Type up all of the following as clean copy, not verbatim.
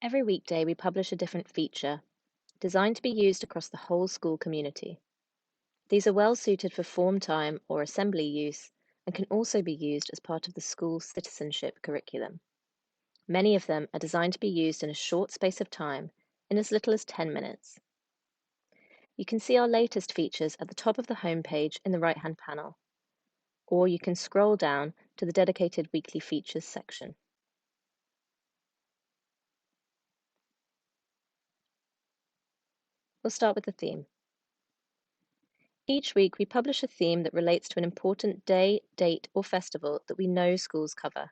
Every weekday, we publish a different feature designed to be used across the whole school community. These are well suited for form time or assembly use and can also be used as part of the school's citizenship curriculum. Many of them are designed to be used in a short space of time, in as little as 10 minutes. You can see our latest features at the top of the homepage in the right-hand panel, or you can scroll down to the dedicated weekly features section. We'll start with the theme. Each week, we publish a theme that relates to an important day, date, or festival that we know schools cover.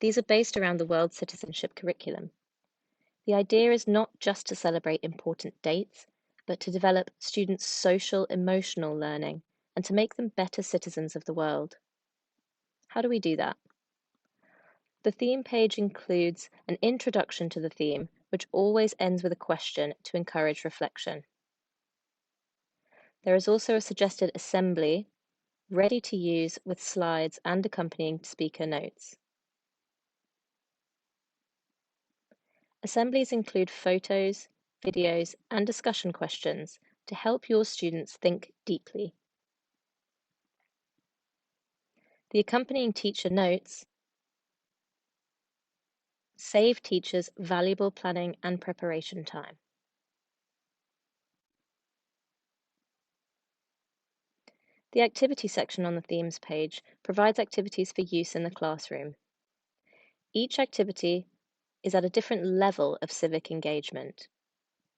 These are based around the World Citizenship curriculum. The idea is not just to celebrate important dates, but to develop students' social, emotional learning and to make them better citizens of the world. How do we do that? The theme page includes an introduction to the theme, which always ends with a question to encourage reflection. There is also a suggested assembly, ready to use with slides and accompanying speaker notes. Assemblies include photos, videos, and discussion questions to help your students think deeply. The accompanying teacher notes save teachers valuable planning and preparation time. The activity section on the themes page provides activities for use in the classroom. Each activity is at a different level of civic engagement.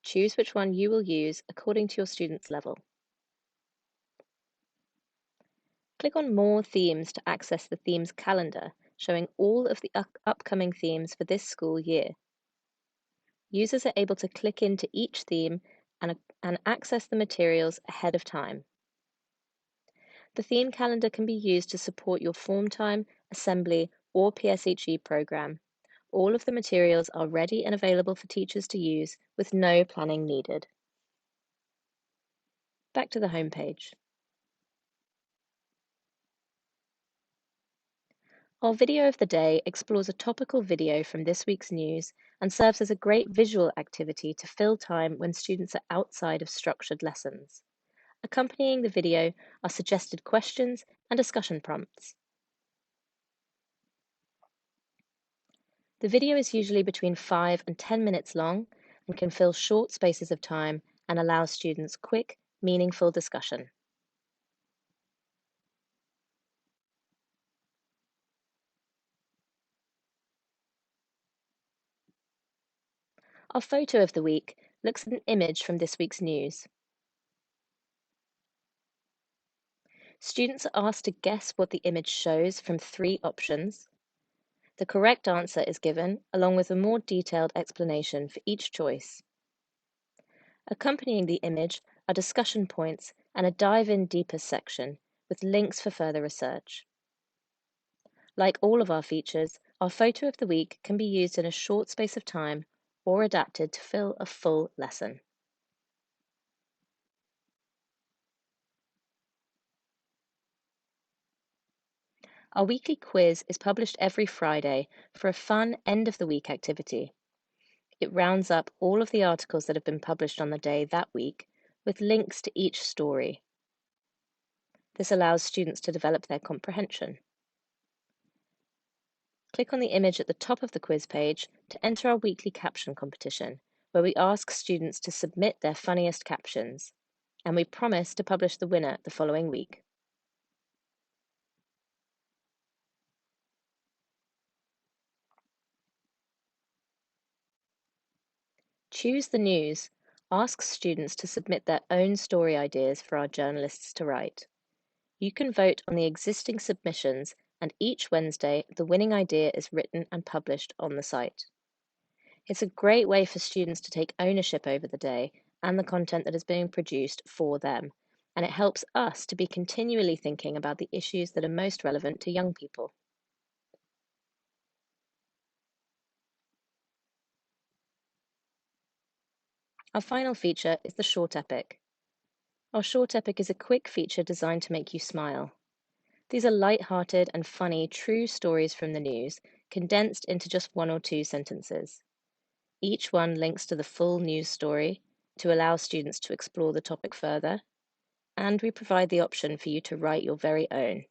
Choose which one you will use according to your student's level. Click on More Themes to access the themes calendar, showing all of the upcoming themes for this school year. Users are able to click into each theme and access the materials ahead of time. The theme calendar can be used to support your form time, assembly, or PSHE program. All of the materials are ready and available for teachers to use with no planning needed. Back to the home page. Our video of the day explores a topical video from this week's news and serves as a great visual activity to fill time when students are outside of structured lessons. Accompanying the video are suggested questions and discussion prompts. The video is usually between 5 and 10 minutes long and can fill short spaces of time and allow students quick, meaningful discussion. Our photo of the week looks at an image from this week's news. Students are asked to guess what the image shows from 3 options. The correct answer is given, along with a more detailed explanation for each choice. Accompanying the image are discussion points and a Dive In Deeper section with links for further research. Like all of our features, our photo of the week can be used in a short space of time or adapted to fill a full lesson. Our weekly quiz is published every Friday for a fun end-of-the-week activity. It rounds up all of the articles that have been published on the day that week with links to each story. This allows students to develop their comprehension. Click on the image at the top of the quiz page to enter our weekly caption competition, where we ask students to submit their funniest captions, and we promise to publish the winner the following week. Choose the News asks students to submit their own story ideas for our journalists to write. You can vote on the existing submissions, and each Wednesday, the winning idea is written and published on the site. It's a great way for students to take ownership over the day and the content that is being produced for them, and it helps us to be continually thinking about the issues that are most relevant to young people. Our final feature is the Short Epic. Our Short Epic is a quick feature designed to make you smile. These are light-hearted and funny true stories from the news, condensed into just 1 or 2 sentences. Each one links to the full news story to allow students to explore the topic further, and we provide the option for you to write your very own.